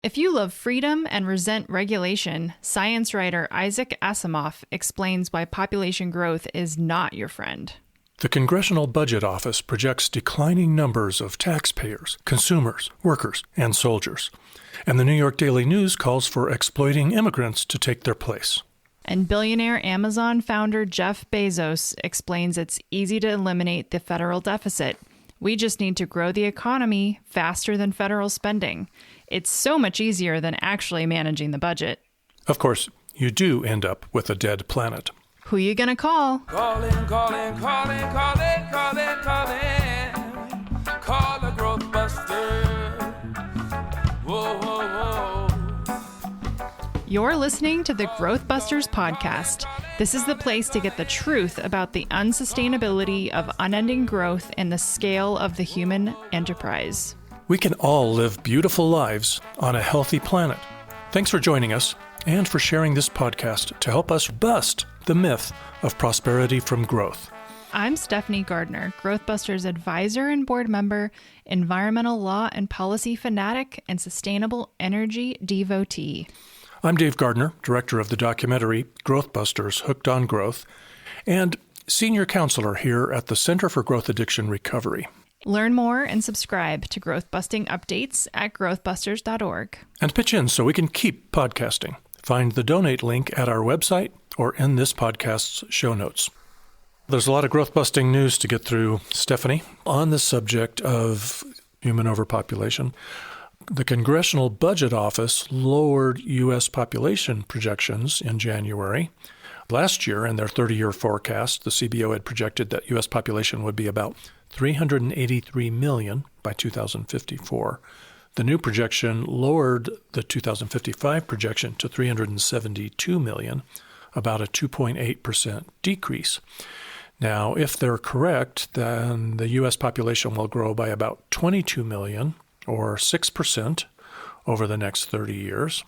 If you love freedom and resent regulation, science writer Isaac Asimov explains why population growth is not your friend. The Congressional Budget Office projects declining numbers of taxpayers, consumers, workers, and soldiers. And the New York Daily News calls for exploiting immigrants to take their place. And billionaire Amazon founder Jeff Bezos explains it's easy to eliminate the federal deficit. We just need to grow the economy faster than federal spending. It's so much easier than actually managing the budget. Of course, you do end up with a dead planet. Who you gonna call? Calling. Call the GrowthBusters. Whoa. You're listening to the GrowthBusters podcast. This is the place to get the truth about the unsustainability of unending growth and the scale of the human enterprise. We can all live beautiful lives on a healthy planet. Thanks for joining us and for sharing this podcast to help us bust the myth of prosperity from growth. I'm Stephanie Gardner, GrowthBusters advisor and board member, environmental law and policy fanatic, and sustainable energy devotee. I'm Dave Gardner, director of the documentary GrowthBusters Hooked on Growth, and senior counselor here at the Center for Growth Addiction Recovery. Learn more and subscribe to Growth Busting updates at growthbusters.org. And pitch in so we can keep podcasting. Find the donate link at our website or in this podcast's show notes. There's a lot of growth busting news to get through, Stephanie, on the subject of human overpopulation. The Congressional Budget Office lowered U.S. population projections in January. Last year, in their 30-year forecast, the CBO had projected that U.S. population would be about 383 million by 2054. The new projection lowered the 2055 projection to 372 million, about a 2.8% decrease. Now, if they're correct, then the U.S. population will grow by about 22 million, or 6%, over the next 30 years.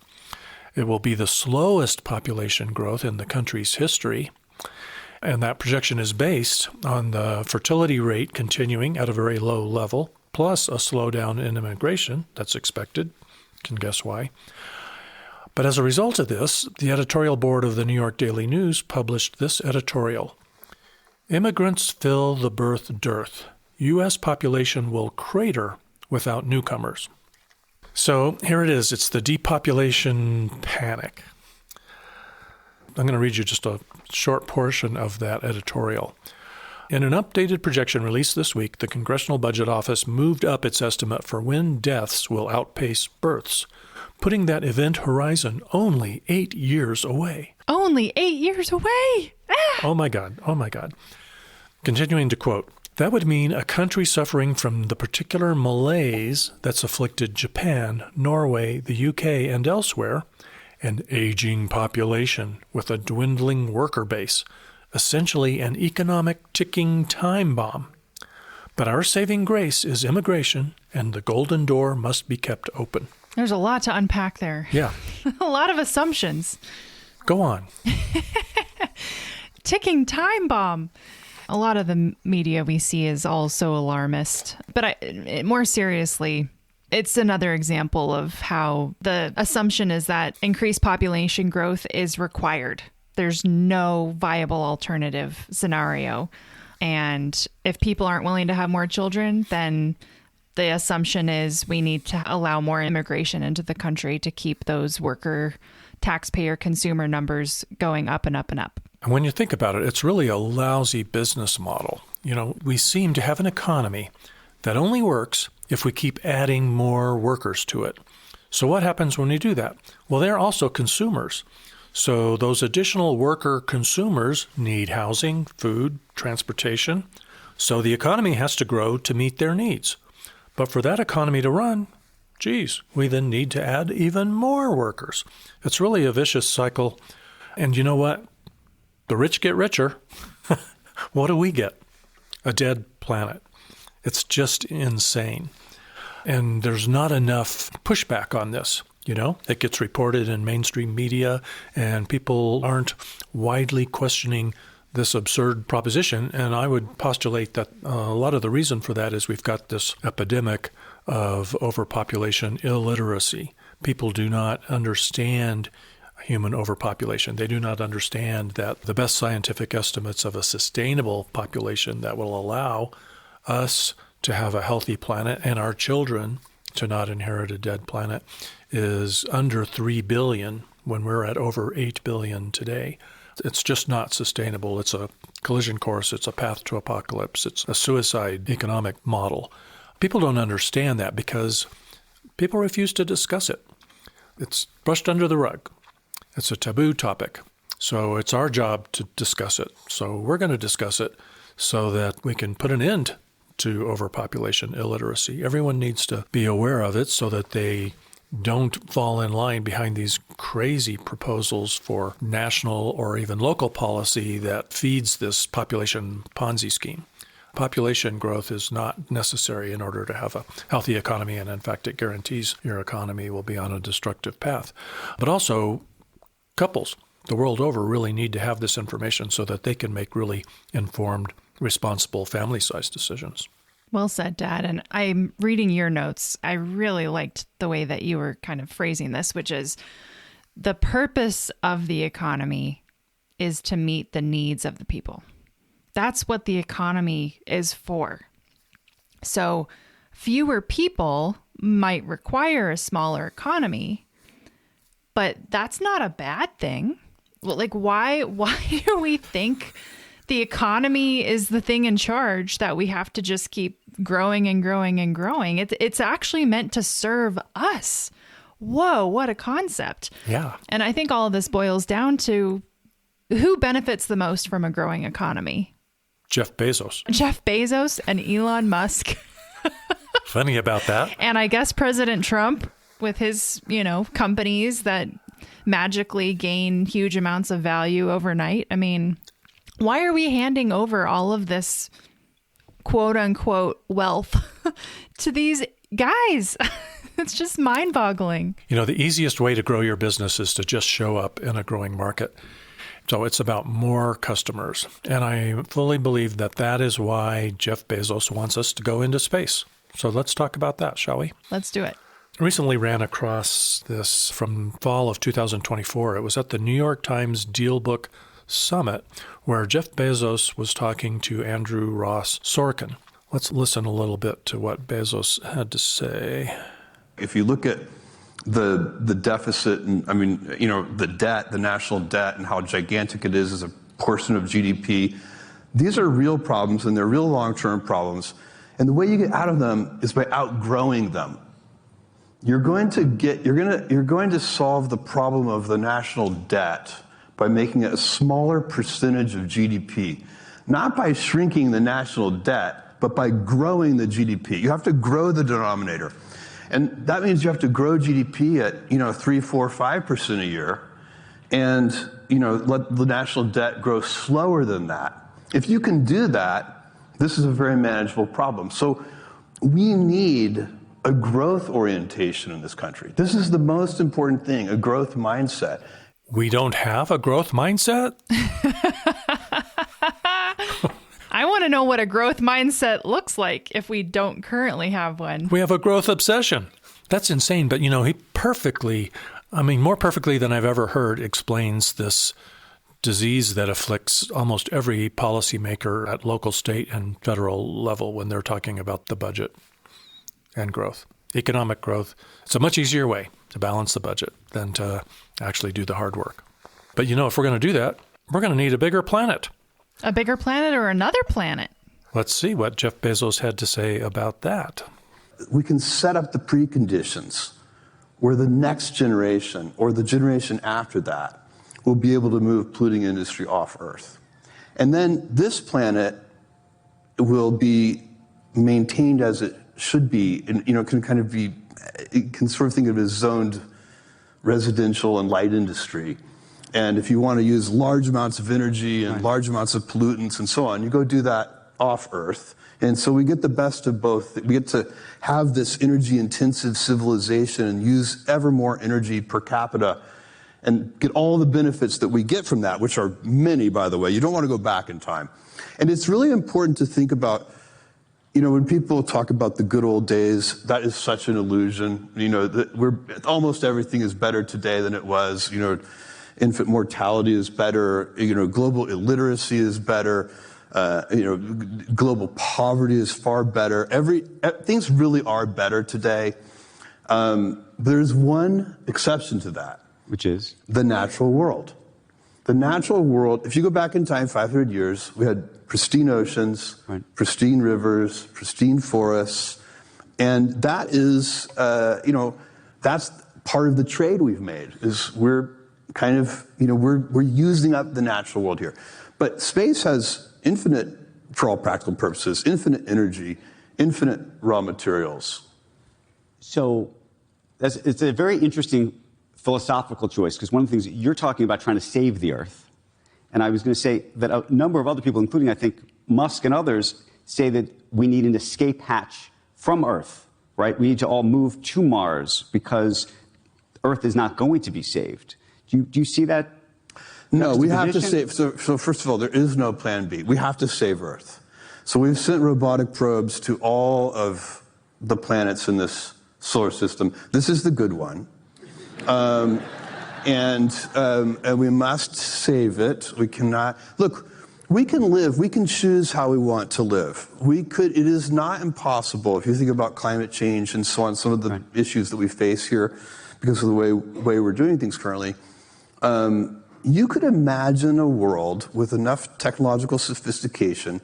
It will be the slowest population growth in the country's history. And that projection is based on the fertility rate continuing at a very low level, plus a slowdown in immigration that's expected. You can guess why. But as a result of this, the editorial board of the New York Daily News published this editorial. Immigrants fill the birth dearth. U.S. population will crater without newcomers. So here it is. It's the depopulation panic. I'm going to read you just a short portion of that editorial. In an updated projection released this week, the Congressional Budget Office moved up its estimate for when deaths will outpace births, putting that event horizon only 8 years away. Only 8 years away! Ah! Oh my God. Continuing to quote, that would mean a country suffering from the particular malaise that's afflicted Japan, Norway, the UK, and elsewhere, an aging population with a dwindling worker base, essentially an economic ticking time bomb. But our saving grace is immigration, and the golden door must be kept open. There's a lot to unpack there. Yeah. A lot of assumptions. Go on. Ticking time bomb. A lot of the media we see is all so alarmist. But more seriously, it's another example of how the assumption is that increased population growth is required. There's no viable alternative scenario. And if people aren't willing to have more children, then the assumption is we need to allow more immigration into the country to keep those worker, taxpayer, consumer numbers going up and up and up. And when you think about it, it's really a lousy business model. You know, we seem to have an economy that only works if we keep adding more workers to it. So what happens when we do that? Well, they're also consumers. So those additional worker consumers need housing, food, transportation. So the economy has to grow to meet their needs. But for that economy to run, we then need to add even more workers. It's really a vicious cycle. And you know what? The rich get richer. What do we get? A dead planet. It's just insane. And there's not enough pushback on this. You know, it gets reported in mainstream media, and people aren't widely questioning this absurd proposition. And I would postulate that a lot of the reason for that is we've got this epidemic of overpopulation illiteracy. People do not understand human overpopulation. They do not understand that the best scientific estimates of a sustainable population that will allow us to have a healthy planet and our children to not inherit a dead planet is under 3 billion when we're at over 8 billion today. It's just not sustainable. It's a collision course. It's a path to apocalypse. It's a suicide economic model. People don't understand that because people refuse to discuss it. It's brushed under the rug. It's a taboo topic. So it's our job to discuss it. So we're going to discuss it so that we can put an end to overpopulation illiteracy. Everyone needs to be aware of it so that they don't fall in line behind these crazy proposals for national or even local policy that feeds this population Ponzi scheme. Population growth is not necessary in order to have a healthy economy, and in fact, it guarantees your economy will be on a destructive path. But also, couples the world over really need to have this information so that they can make really informed, responsible family-sized decisions. Well said, Dad. And I'm reading your notes. I really liked the way that you were kind of phrasing this, which is the purpose of the economy is to meet the needs of the people. That's what the economy is for. So fewer people might require a smaller economy, but that's not a bad thing. Like, why do we think the economy is the thing in charge that we have to just keep growing and growing and growing? It's actually meant to serve us. Whoa, what a concept. Yeah. And I think all of this boils down to who benefits the most from a growing economy? Jeff Bezos. Jeff Bezos and Elon Musk. Funny about that. And I guess President Trump with his, companies that magically gain huge amounts of value overnight. I mean, why are we handing over all of this quote unquote wealth to these guys? It's just mind boggling. The easiest way to grow your business is to just show up in a growing market. So it's about more customers. And I fully believe that that is why Jeff Bezos wants us to go into space. So let's talk about that, shall we? Let's do it. I recently ran across this from fall of 2024. It was at the New York Times DealBook Summit where Jeff Bezos was talking to Andrew Ross Sorkin. Let's listen a little bit to what Bezos had to say. If you look at the deficit and the debt, the national debt, and how gigantic it is as a portion of GDP, these are real problems and they're real long-term problems. And the way you get out of them is by outgrowing them. You're going to solve the problem of the national debt by making it a smaller percentage of GDP, not by shrinking the national debt, but by growing the GDP. You have to grow the denominator. And that means you have to grow GDP at 3, 4, 5% a year, and let the national debt grow slower than that. If you can do that, this is a very manageable problem. So we need a growth orientation in this country. This is the most important thing, a growth mindset. We don't have a growth mindset? I want to know what a growth mindset looks like if we don't currently have one. We have a growth obsession. That's insane. But, he more perfectly than I've ever heard, explains this disease that afflicts almost every policymaker at local, state, and federal level when they're talking about the budget and growth. Economic growth. It's a much easier way to balance the budget than to actually do the hard work. But, if we're going to do that, we're going to need a bigger planet. A bigger planet or another planet? Let's see what Jeff Bezos had to say about that. We can set up the preconditions where the next generation or the generation after that will be able to move polluting industry off Earth. And then this planet will be maintained as it should be, and can sort of think of it as zoned residential and light industry. And if you want to use large amounts of energy and large amounts of pollutants and so on, you go do that off Earth. And so we get the best of both. We get to have this energy-intensive civilization and use ever more energy per capita and get all the benefits that we get from that, which are many, by the way. You don't want to go back in time. And it's really important to think about When people talk about the good old days, that is such an illusion. That almost everything is better today than it was. Infant mortality is better. Global illiteracy is better. Global poverty is far better. Things really are better today. There's one exception to that. Which is? The natural world. The natural world, if you go back in time 500 years, we had pristine oceans, right, pristine rivers, pristine forests. And that is, that's part of the trade we've made, is we're kind of, we're using up the natural world here. But space has infinite, for all practical purposes, infinite energy, infinite raw materials. So it's a very interesting philosophical choice, because one of the things you're talking about trying to save the Earth. And I was going to say that a number of other people, including, I think, Musk and others, say that we need an escape hatch from Earth, right? We need to all move to Mars because Earth is not going to be saved. Do you see that? No, we have to save. So first of all, there is no plan B. We have to save Earth. So we've sent robotic probes to all of the planets in this solar system. This is the good one. And we must save it. We cannot, look, we can live, we can choose how we want to live. It is not impossible, if you think about climate change and so on, some of the issues that we face here because of the way we're doing things currently. You could imagine a world with enough technological sophistication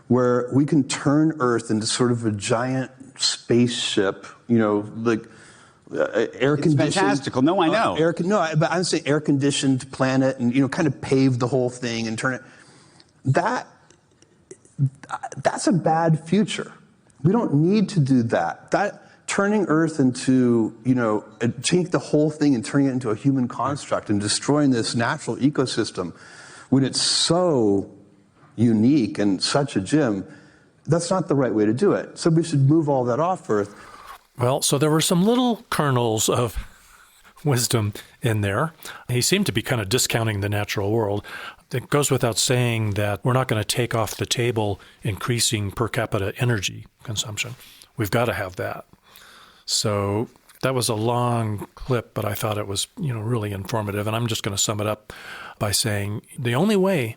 where we can turn Earth into sort of a giant spaceship, like air-conditioned. It's fantastical. No, I know. But I'm saying air-conditioned planet, and kind of pave the whole thing and turn it. That's a bad future. We don't need to do that. Turning Earth into, taking the whole thing and turning it into a human construct and destroying this natural ecosystem when it's so unique and such a gem, that's not the right way to do it. So we should move all that off Earth. Well, so there were some little kernels of wisdom in there. He seemed to be kind of discounting the natural world. It goes without saying that we're not going to take off the table increasing per capita energy consumption. We've got to have that. So that was a long clip, but I thought it was, really informative. And I'm just going to sum it up by saying the only way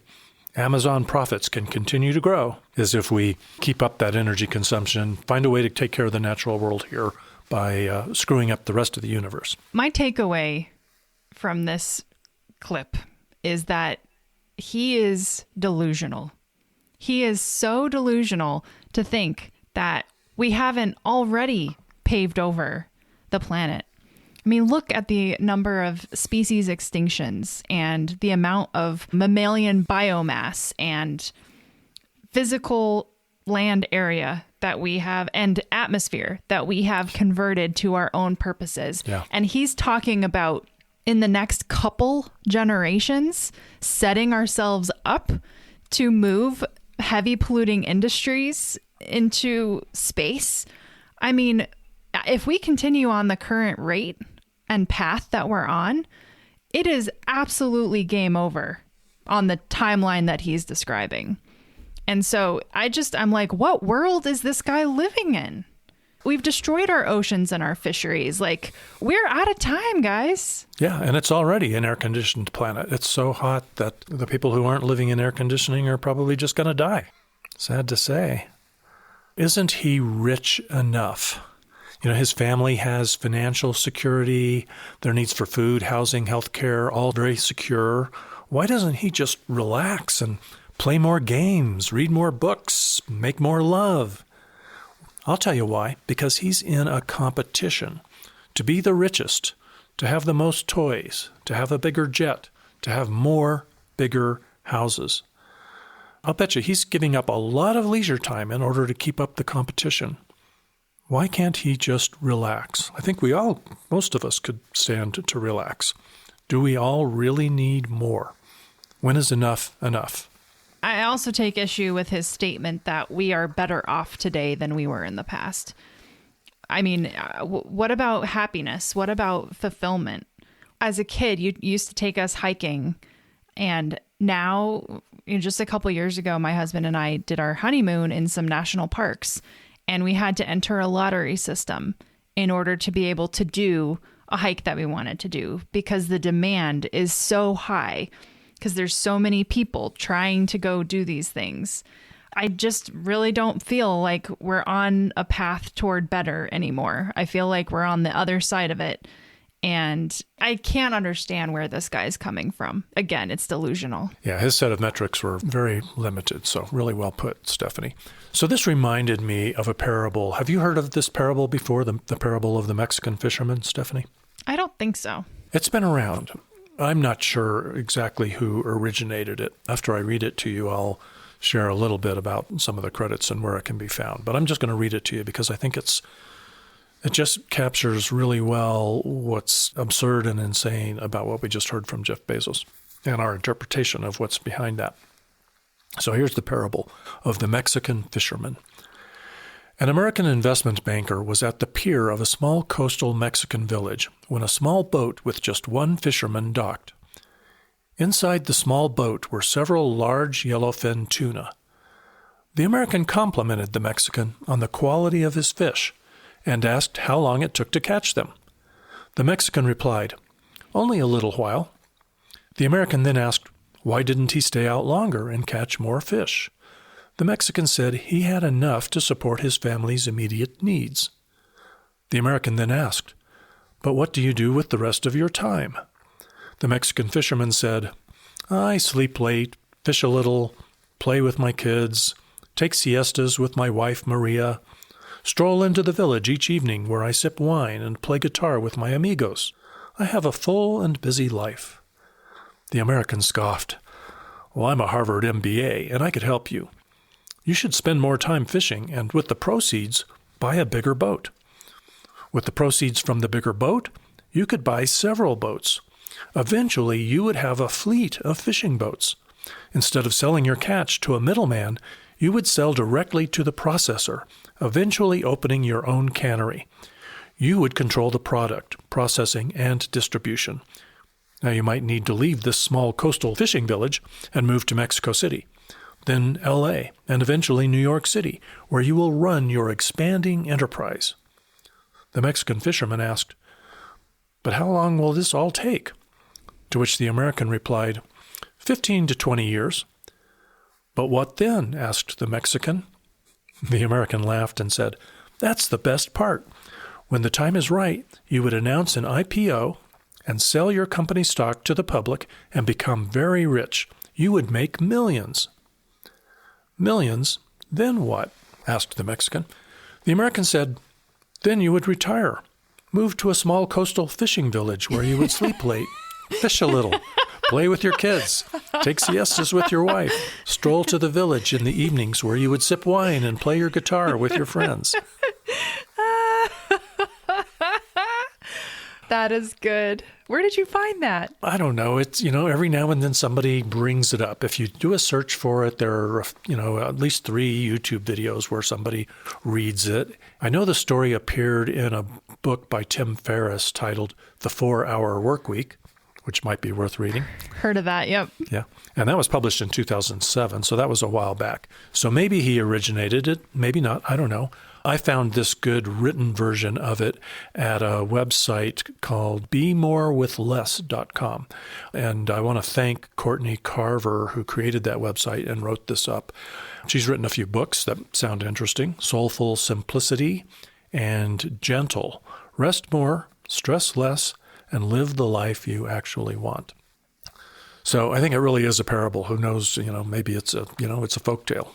Amazon profits can continue to grow is if we keep up that energy consumption, find a way to take care of the natural world here by screwing up the rest of the universe. My takeaway from this clip is that he is delusional. He is so delusional to think that we haven't already paved over the planet. I mean, look at the number of species extinctions and the amount of mammalian biomass and physical land area that we have and atmosphere that we have converted to our own purposes. Yeah. And he's talking about in the next couple generations, setting ourselves up to move heavy polluting industries into space. I mean, if we continue on the current rate and path that we're on, it is absolutely game over on the timeline that he's describing. And so I'm like, what world is this guy living in? We've destroyed our oceans and our fisheries. Like, we're out of time, guys. Yeah, and it's already an air-conditioned planet. It's so hot that the people who aren't living in air conditioning are probably just going to die. Sad to say. Isn't he rich enough? His family has financial security, their needs for food, housing, healthcare, all very secure. Why doesn't he just relax and play more games, read more books, make more love? I'll tell you why. Because he's in a competition to be the richest, to have the most toys, to have a bigger jet, to have more bigger houses. I'll bet you he's giving up a lot of leisure time in order to keep up the competition. Why can't he just relax? I think most of us could stand to relax. Do we all really need more? When is enough enough? I also take issue with his statement that we are better off today than we were in the past. I mean, what about happiness? What about fulfillment? As a kid, you used to take us hiking And now, just a couple years ago, my husband and I did our honeymoon in some national parks, and we had to enter a lottery system in order to be able to do a hike that we wanted to do, because the demand is so high, because there's so many people trying to go do these things. I just really don't feel like we're on a path toward better anymore. I feel like we're on the other side of it. And I can't understand where this guy's coming from. Again, it's delusional. Yeah, his set of metrics were very limited. So really well put, Stephanie. So this reminded me of a parable. Have you heard of this parable before, the parable of the Mexican fisherman, Stephanie? I don't think so. It's been around. I'm not sure exactly who originated it. After I read it to you, I'll share a little bit about some of the credits and where it can be found. But I'm just going to read it to you because I think it just captures really well what's absurd and insane about what we just heard from Jeff Bezos and our interpretation of what's behind that. So here's the parable of the Mexican fisherman. An American investment banker was at the pier of a small coastal Mexican village when a small boat with just one fisherman docked. Inside the small boat were several large yellowfin tuna. The American complimented the Mexican on the quality of his fish and asked how long it took to catch them. The Mexican replied, "Only a little while." The American then asked, why didn't he stay out longer and catch more fish? The Mexican said he had enough to support his family's immediate needs. The American then asked, "But what do you do with the rest of your time?" The Mexican fisherman said, "I sleep late, fish a little, play with my kids, take siestas with my wife Maria, stroll into the village each evening where I sip wine and play guitar with my amigos. I have a full and busy life." The American scoffed. "Well, I'm a Harvard MBA, and I could help you. You should spend more time fishing, and with the proceeds, buy a bigger boat. With the proceeds from the bigger boat, you could buy several boats. Eventually, you would have a fleet of fishing boats. Instead of selling your catch to a middleman, you would sell directly to the processor, eventually opening your own cannery. You would control the product, processing, and distribution. Now, you might need to leave this small coastal fishing village and move to Mexico City, then L.A., and eventually New York City, where you will run your expanding enterprise." The Mexican fisherman asked, "But how long will this all take?" To which the American replied, 15 to 20 years. "But what then?" asked the Mexican. The American laughed and said, "That's the best part. When the time is right, you would announce an IPO and sell your company stock to the public and become very rich. You would make millions." "Millions? Then what?" asked the Mexican. The American said, "Then you would retire, move to a small coastal fishing village where you would sleep late, fish a little, play with your kids, take siestas with your wife, stroll to the village in the evenings where you would sip wine and play your guitar with your friends." That is good. Where did you find that? I don't know. It's, every now and then somebody brings it up. If you do a search for it, there are, at least 3 YouTube videos where somebody reads it. I know the story appeared in a book by Tim Ferriss titled The 4-Hour Workweek, which might be worth reading. Heard of that, yep. Yeah. And that was published in 2007, so that was a while back. So maybe he originated it, maybe not, I don't know. I found this good written version of it at a website called BeMoreWithLess.com. And I want to thank Courtney Carver, who created that website and wrote this up. She's written a few books that sound interesting: Soulful Simplicity and Gentle. Rest more, stress less, and live the life you actually want. So I think it really is a parable. Who knows, maybe it's a folktale.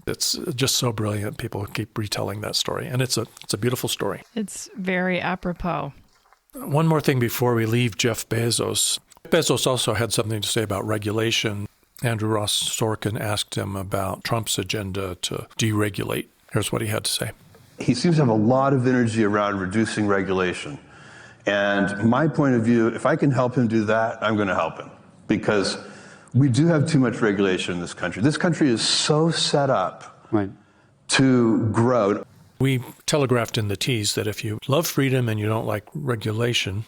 It's just so brilliant. People keep retelling that story, and it's a beautiful story. It's very apropos. One more thing before we leave Jeff Bezos. Bezos also had something to say about regulation. Andrew Ross Sorkin asked him about Trump's agenda to deregulate. Here's what he had to say. He seems to have a lot of energy around reducing regulation. And my point of view, if I can help him do that, I'm going to help him. Because we do have too much regulation in this country. This country is so set up to grow. We telegraphed in the tease that if you love freedom and you don't like regulation,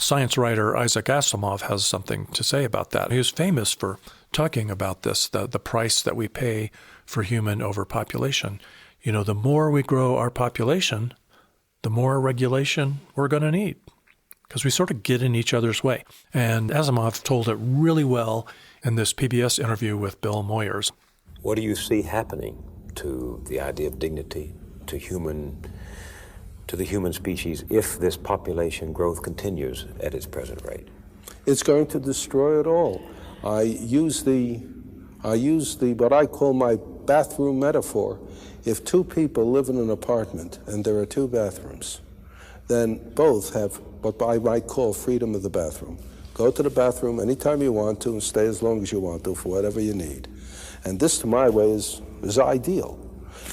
Science writer Isaac Asimov has something to say about that. He was famous for talking about this, the price that we pay for human overpopulation. You know, the more we grow our population, the more regulation we're going to need, because we sort of get in each other's way. And Asimov told it really well in this PBS interview with Bill Moyers. What do you see happening to the idea of dignity, to the human species, if this population growth continues at its present rate? It's going to destroy it all. I use the what I call my bathroom metaphor. If two people live in an apartment and there are two bathrooms, then both have what I might call freedom of the bathroom. Go to the bathroom anytime you want to and stay as long as you want to for whatever you need. And this, to my way, is ideal.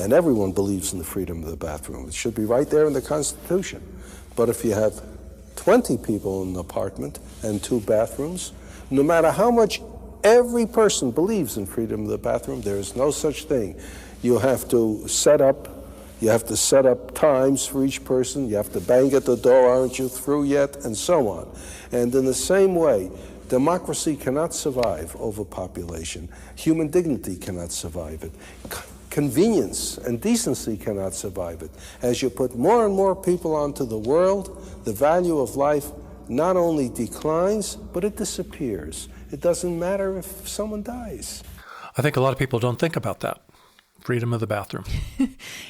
And everyone believes in the freedom of the bathroom. It should be right there in the Constitution. But if you have 20 people in an apartment and two bathrooms, no matter how much every person believes in freedom of the bathroom, there is no such thing. You have to set up times for each person. You have to bang at the door, aren't you through yet, and so on. And in the same way, democracy cannot survive overpopulation. Human dignity cannot survive it. Convenience and decency cannot survive it. As you put more and more people onto the world, the value of life not only declines, but it disappears. It doesn't matter if someone dies. I think a lot of people don't think about that. Freedom of the bathroom.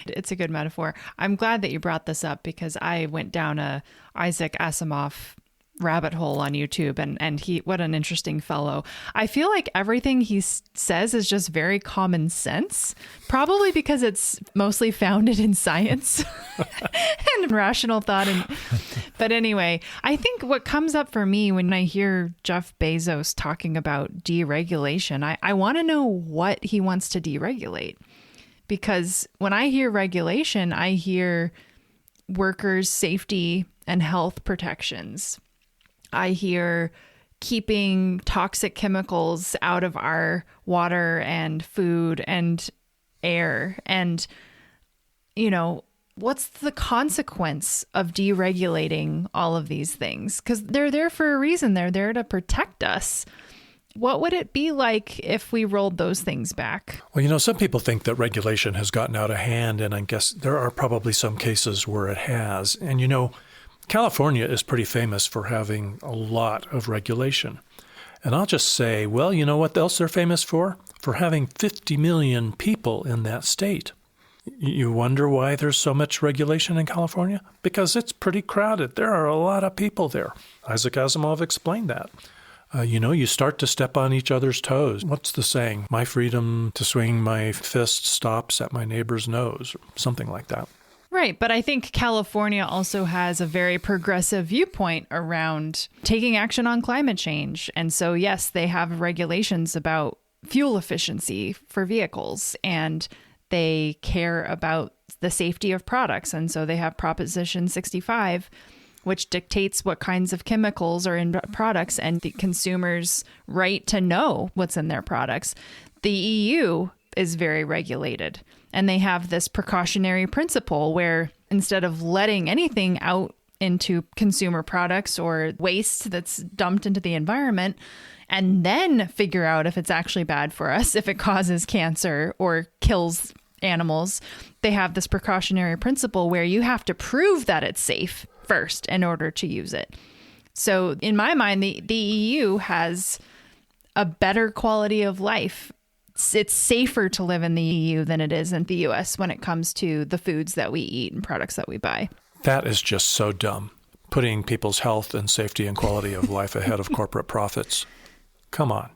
It's a good metaphor. I'm glad that you brought this up because I went down a Isaac Asimov rabbit hole on YouTube, and he, what an interesting fellow. I feel like everything he says is just very common sense, probably because it's mostly founded in science and rational thought. But anyway, I think what comes up for me when I hear Jeff Bezos talking about deregulation, I want to know what he wants to deregulate. Because when I hear regulation, I hear workers' safety and health protections. I hear keeping toxic chemicals out of our water and food and air. And, you know, what's the consequence of deregulating all of these things? Because they're there for a reason. They're there to protect us. What would it be like if we rolled those things back? Well, you know, some people think that regulation has gotten out of hand, and I guess there are probably some cases where it has. And, you know, California is pretty famous for having a lot of regulation. And I'll just say, well, you know what else they're famous for? For having 50 million people in that state. You wonder why there's so much regulation in California? Because it's pretty crowded. There are a lot of people there. Isaac Asimov explained that. You know, you start to step on each other's toes. What's the saying? My freedom to swing my fist stops at my neighbor's nose, or something like that. Right. But I think California also has a very progressive viewpoint around taking action on climate change. And so, yes, they have regulations about fuel efficiency for vehicles, and they care about the safety of products. And so they have Proposition 65, which dictates what kinds of chemicals are in products and the consumer's right to know what's in their products. The EU is very regulated, and they have this precautionary principle where instead of letting anything out into consumer products or waste that's dumped into the environment and then figure out if it's actually bad for us, if it causes cancer or kills animals, they have this precautionary principle where you have to prove that it's safe first in order to use it. So in my mind, the EU has a better quality of life. It's safer to live in the EU than it is in the US when it comes to the foods that we eat and products that we buy. That is just so dumb. Putting people's health and safety and quality of life ahead of corporate profits. Come on.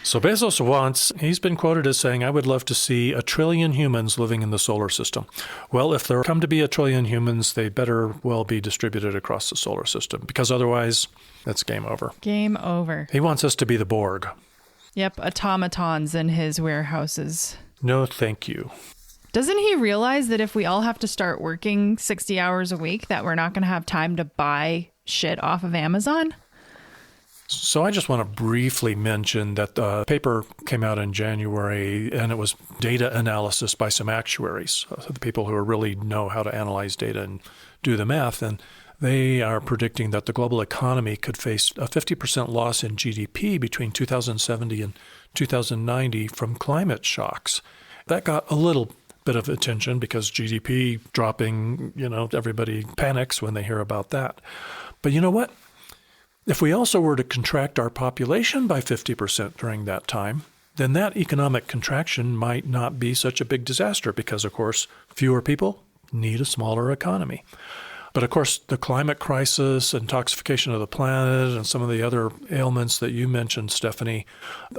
So Bezos he's been quoted as saying, I would love to see 1 trillion humans living in the solar system. Well, if there come to be 1 trillion humans, they better well be distributed across the solar system, because otherwise, it's game over. Game over. He wants us to be the Borg. Yep, automatons in his warehouses. No, thank you. Doesn't he realize that if we all have to start working 60 hours a week, that we're not going to have time to buy shit off of Amazon? So I just want to briefly mention that the paper came out in January, and it was data analysis by some actuaries, the people who really know how to analyze data and do the math. And They are predicting that the global economy could face a 50% loss in GDP between 2070 and 2090 from climate shocks. That got a little bit of attention because GDP dropping, everybody panics when they hear about that. But you know what? If we also were to contract our population by 50% during that time, then that economic contraction might not be such a big disaster because, of course, fewer people need a smaller economy. But of course, the climate crisis, intoxication of the planet, and some of the other ailments that you mentioned, Stephanie,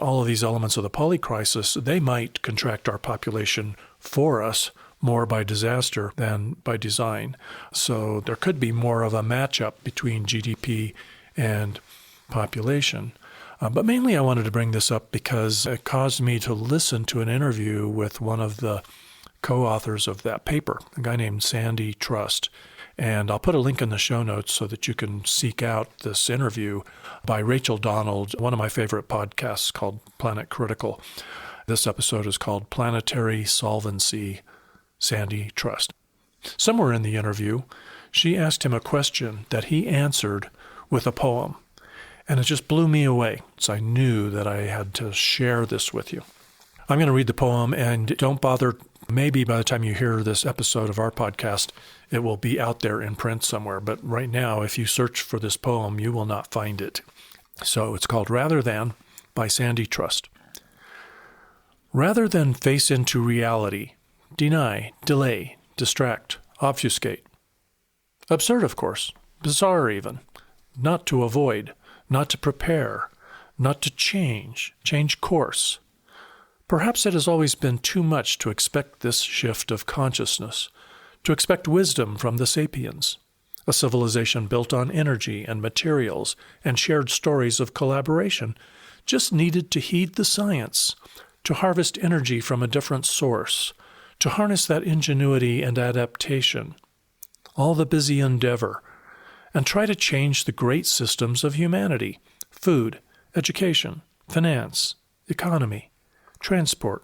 all of these elements of the polycrisis, they might contract our population for us more by disaster than by design. So there could be more of a matchup between GDP and population. But mainly I wanted to bring this up because it caused me to listen to an interview with one of the co-authors of that paper, a guy named Sandy Trust. And I'll put a link in the show notes so that you can seek out this interview by Rachel Donald, one of my favorite podcasts called Planet Critical. This episode is called Planetary Solvency, Sandy Trust. Somewhere in the interview, she asked him a question that he answered with a poem. And it just blew me away. So I knew that I had to share this with you. I'm going to read the poem, and don't bother. Maybe by the time you hear this episode of our podcast, it will be out there in print somewhere. But right now, if you search for this poem, you will not find it. So it's called Rather Than by Sandy Trust. Rather than face into reality, deny, delay, distract, obfuscate. Absurd, of course. Bizarre, even. Not to avoid, not to prepare, not to change course. Perhaps it has always been too much to expect this shift of consciousness, to expect wisdom from the sapiens, a civilization built on energy and materials and shared stories of collaboration, just needed to heed the science, to harvest energy from a different source, to harness that ingenuity and adaptation, all the busy endeavor, and try to change the great systems of humanity: food, education, finance, economy, transport,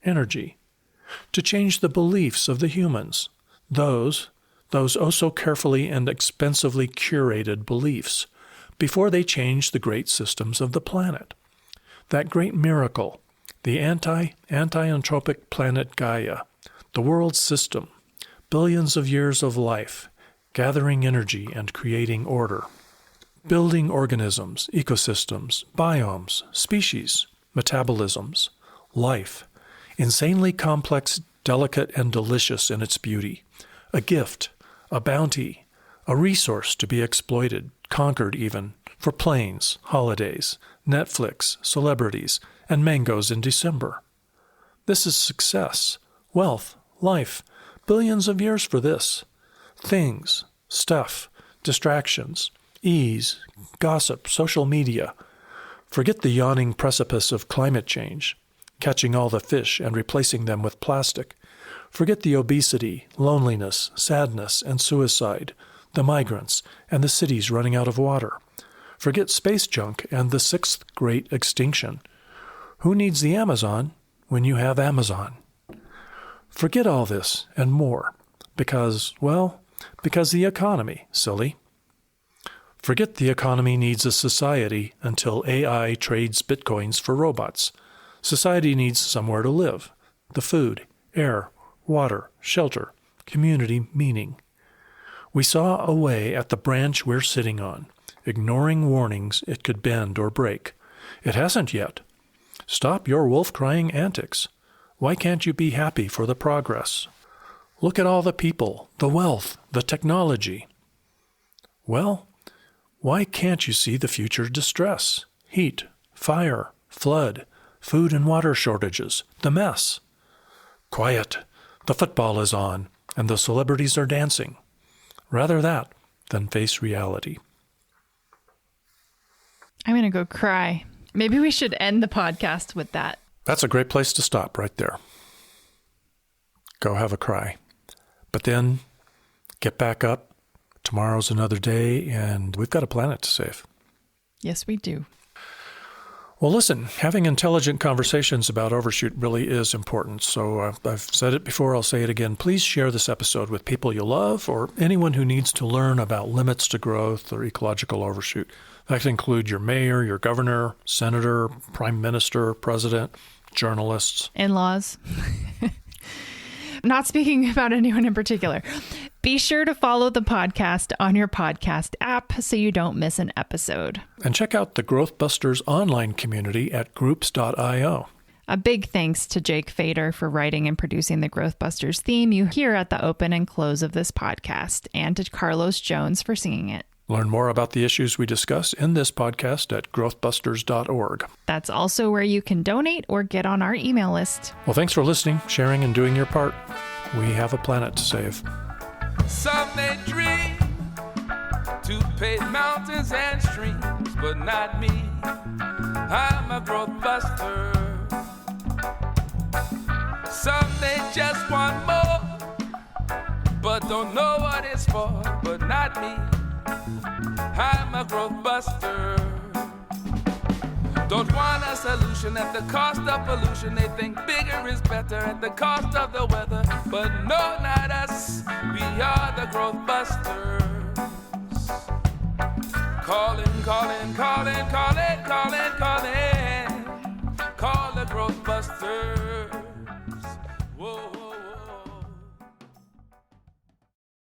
energy, to change the beliefs of the humans, those oh so carefully and expensively curated beliefs, before they change the great systems of the planet. That great miracle, the anti-entropic planet Gaia, the world system, billions of years of life, gathering energy and creating order, building organisms, ecosystems, biomes, species, metabolisms, life, insanely complex, delicate, and delicious in its beauty, a gift, a bounty, a resource to be exploited, conquered even, for planes, holidays, Netflix, celebrities, and mangoes in December. This is success, wealth, life, billions of years for this. Things, stuff, distractions, ease, gossip, social media. Forget the yawning precipice of climate change, catching all the fish and replacing them with plastic. Forget the obesity, loneliness, sadness, and suicide, the migrants, and the cities running out of water. Forget space junk and the sixth great extinction. Who needs the Amazon when you have Amazon? Forget all this and more, because the economy, silly. Forget the economy needs a society until AI trades bitcoins for robots. Society needs somewhere to live, the food, air, water, shelter, community meaning. We saw a way at the branch we're sitting on, ignoring warnings it could bend or break. It hasn't yet. Stop your wolf-crying antics. Why can't you be happy for the progress? Look at all the people, the wealth, the technology. Well, why can't you see the future distress? Heat, fire, flood, food and water shortages, the mess. Quiet. The football is on, and the celebrities are dancing. Rather that than face reality. I'm going to go cry. Maybe we should end the podcast with that. That's a great place to stop right there. Go have a cry. But then get back up. Tomorrow's another day, and we've got a planet to save. Yes, we do. Well, listen, having intelligent conversations about overshoot really is important. So I've said it before, I'll say it again. Please share this episode with people you love or anyone who needs to learn about limits to growth or ecological overshoot. That can include your mayor, your governor, senator, prime minister, president, journalists. In-laws. Not speaking about anyone in particular. Be sure to follow the podcast on your podcast app so you don't miss an episode. And check out the GrowthBusters online community at groups.io. A big thanks to Jake Fader for writing and producing the GrowthBusters theme you hear at the open and close of this podcast, and to Carlos Jones for singing it. Learn more about the issues we discuss in this podcast at growthbusters.org. That's also where you can donate or get on our email list. Well, thanks for listening, sharing, and doing your part. We have a planet to save. Some may dream to pave mountains and streams, but not me. I'm a growth buster. Some may just want more, but don't know what it's for, but not me. I'm a growth buster. Don't want a solution at the cost of pollution. They think bigger is better at the cost of the weather. But no, not us. We are the growth busters. Calling, calling, calling, calling, calling, calling. Call the growth busters. Whoa.